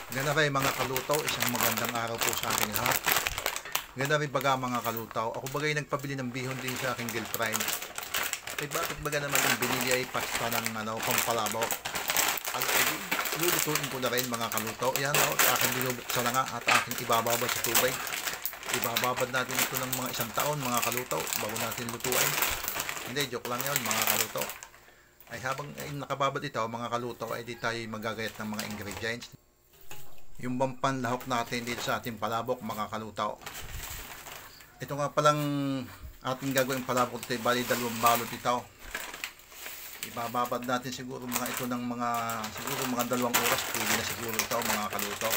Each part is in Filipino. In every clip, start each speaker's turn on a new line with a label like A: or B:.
A: Ganda rin mga kalutaw, isang magandang araw po sa ating lahat. Ganda rin baga mga kalutaw, ako bagay nagpabili ng bihon din sa aking girlfriend. Eh bakit baga naman yung binili ay pasta ng pampalabok. Lulutuin ko na rin mga kalutaw. Yan aking binubuksan na nga at aking ibababad sa tubig. Ibababad natin ito ng mga isang taon mga kalutaw bago natin lutuin. Hindi, joke lang yun mga kalutaw. Ay habang nakababad ito mga kalutaw ay di tayo magagayat ng mga ingredients. Yung panlahok natin dito sa ating palabok mga kalutaw. Ito nga palang ating gagawin palabok ito, bali 2 balot ito. Ibababad natin siguro mga ito ng mga 2 oras, pwede na siguro ito mga kalutaw.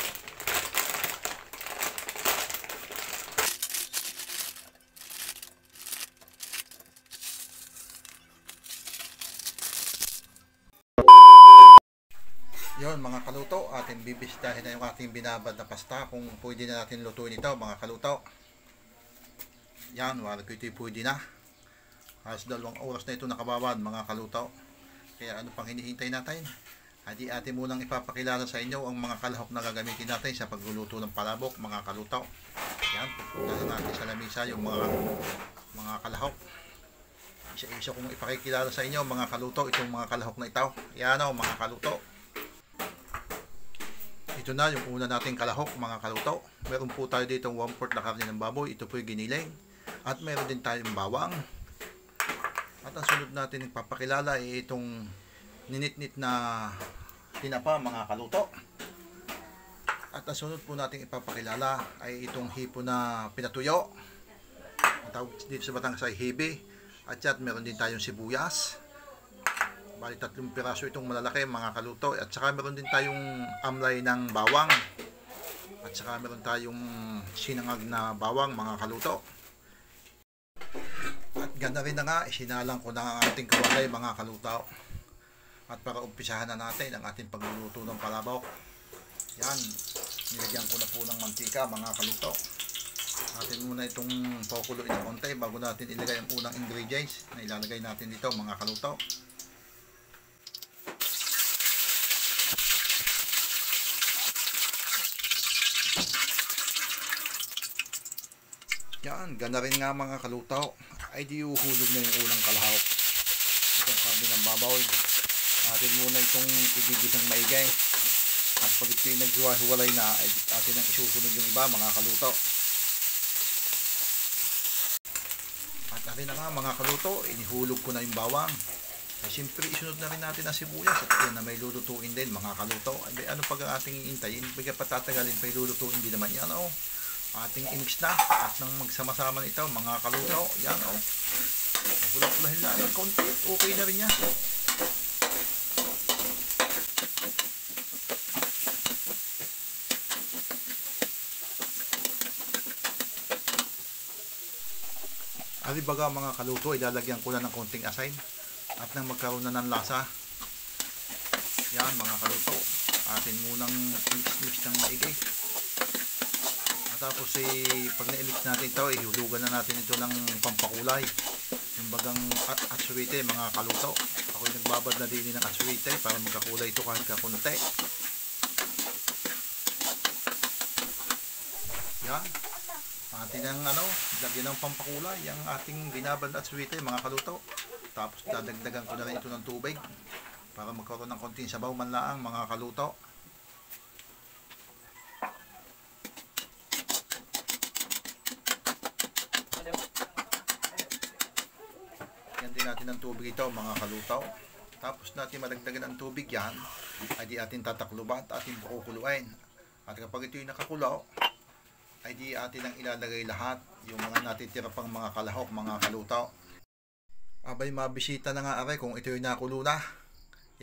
A: Yon mga kaluto, ating bibisitahin na yung ating binabad na pasta kung pwede na natin lutuin ito mga kaluto. Yan, wala ko ito pwede na. Halos 2 oras na ito nakababad mga kaluto. Kaya ano pang hinihintay natin? Hindi atin munang ipapakilala sa inyo ang mga kalahok na gagamitin natin sa pagluluto ng palabok mga kaluto. Yan, pupunta natin sa lamisa yung mga kalahok. Isa-isa kong ipakikilala sa inyo mga kaluto itong mga kalahok na ito. Yan o mga kaluto. Ito na yung una nating kalahok mga kaluto. Meron po tayo dito 1/4 na karne ng baboy. Ito po yung giniling. At meron din tayong bawang. At ang sunod natin ipapakilala ay itong ninitnit na tinapa mga kaluto. At ang sunod po natin ipapakilala ay itong hipo na pinatuyo. Ang tawag dito sa Batangas ay hibi. At yan, meron din tayong sibuyas. Bali 3 piraso itong malalaki mga kaluto. At saka meron din tayong amlay ng bawang. At saka meron tayong sinangag na bawang mga kaluto. At ganda rin na nga, isinalang ko na ang ating kawalay mga kaluto. At para umpisahan na natin ang ating pagluluto ng palabok. Yan, nilagyan ko na po ng mantika mga kaluto. Atin muna itong pakuluin ng konti bago natin ilagay ang unang ingredients na ilalagay natin dito mga kaluto. Yan, ganda rin nga mga kalutaw ay di uhulog na yung unang kalahok. Itong karne ng baboy. Atin muna itong igigisang maigay. At pag ito'y naghiwa-hiwalay na, ay atin ang isusunod yung iba mga kalutaw. At atin na nga mga kalutaw, inihulog ko na yung bawang. Ay siyempre isunod na rin natin ang sibuyas at yan na may lulutuin din mga kalutaw. Ay ano pag ang ating iintayin, bigla patatagalin pa lulutuin din naman yan o. Ating i-mix na at nang magsama-sama na ito mga kalutaw. Yan o. Pula-pulahin na ng konti. Okay na rin yan. Alibaga mga kaluto, ilalagyan ko na ng konting asin at nang magkaroon na ng lasa. Yan mga kaluto. Atin munang mix ng maigi. Tapos pag na-mix natin ito, ihulugan na natin ito ng pampakulay. Yung bagang atsuite mga kaluto. Ako'y nagbabad na din ng atsuite para magkakulay ito kahit kakunti. Yan. Atin ang lagyan ng pampakulay yung ating binabad na atsuite mga kaluto. Tapos dadagdagan ko na rin ito ng tubig para magkaroon ng konting sabaw man laang mga kaluto. Yan din natin ng tubig ito mga kalutaw. Tapos natin madagdagan ang tubig yan, ay di atin tatakluban at atin kukuluin. At kapag ito'y nakakulo, ay di atin ang ilalagay lahat yung mga natitira pang mga kalahok mga kalutaw. Abay mabisita na nga aray kung ito'y nakulo na.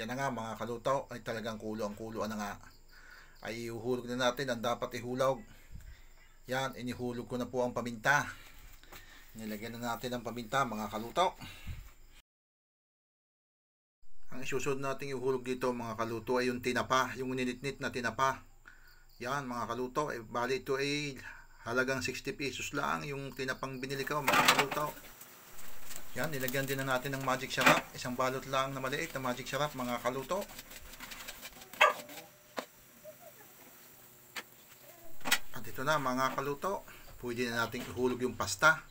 A: Yan na nga mga kalutaw, ay talagang kulo ang kuluan na nga. Ay ihulog na natin ang dapat ihulog. Yan, inihulog ko na po ang paminta. Nilagyan na natin ang paminta mga kalutaw. Ang isusunod natin ihulog dito mga kaluto ay yung tinapa, yung ninitnit na tinapa. Yan mga kaluto, bali ito ay halagang 60 pesos lang yung tinapang binili ko mga kaluto. Yan, nilagyan din na natin ng magic syrup. Isang balot lang na maliit na magic syrup mga kaluto. ito na mga kaluto. Pwede na natin ihulog yung pasta.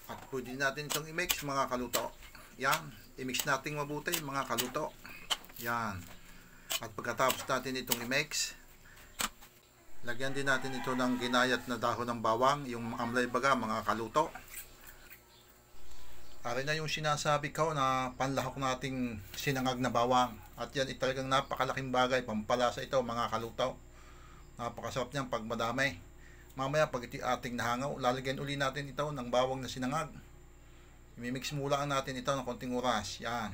A: At pwede natin itong i-mix mga kaluto. Yan. I-mix natin mabuti mga kaluto. Yan. At pagkatapos natin itong i-mix, lagyan din natin ito ng ginayat na dahon ng bawang. Yung amlay baga mga kaluto. Ari na yung sinasabi ko na panlahok nating sinangag na bawang. At yan ay talagang napakalaking bagay. Pampalasa ito mga kaluto. Napakasarap niyan pag madami. Mamaya pag ito ating nahangaw, lalagyan uli natin ito ng bawang na sinangag. Imimix mula natin ito ng konting oras. Yan.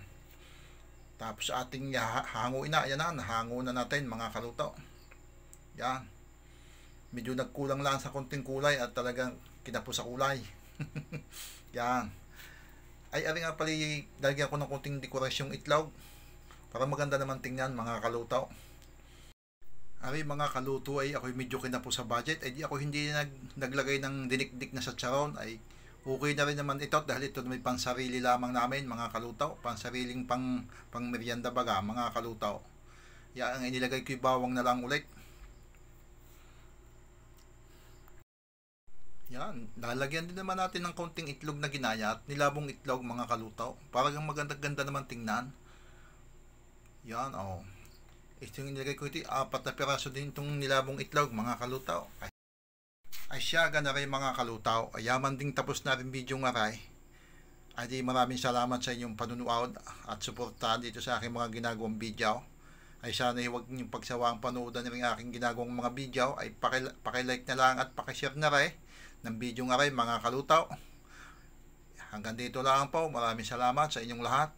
A: Tapos ating hanguin na. Yan na, nahango na natin mga kaluto. Yan. Medyo nagkulang lang sa konting kulay at talagang kinapos sa kulay. Yan. Ay, ari nga pala, lalagyan ko ng konting dekorasyong itlog para maganda naman tingnan mga kaluto. Ari mga kaluto ay ako medyo kinapos sa budget, ay di ako hindi naglagay ng dinikdik na sa charon, ay okay na rin naman ito dahil ito may pansarili lamang namin mga kaluto, pansariling pang merienda baga mga kaluto. Yan ang inilagay ko yung bawang na lang ulit. Yan, lalagyan din naman natin ng konting itlog na ginaya at nilabong itlog mga kaluto. Parang maganda-ganda naman tingnan. Yan, oh. Ito yung nilagay ko ito, 4 na piraso din itong nilabong itlog mga kalutaw. Ay siya, gana rin mga kalutaw. Ayaman ding tapos na rin video nga rin. Ay di maraming salamat sa inyong panunood at suportahan dito sa aking mga ginagawang video. Ay sana huwag niyong pagsawang panoodan rin aking ginagawang mga video. Ay pakilike na lang at pakishare na rin ng video nga rin mga kalutaw. Hanggang dito lang po. Maraming salamat sa inyong lahat.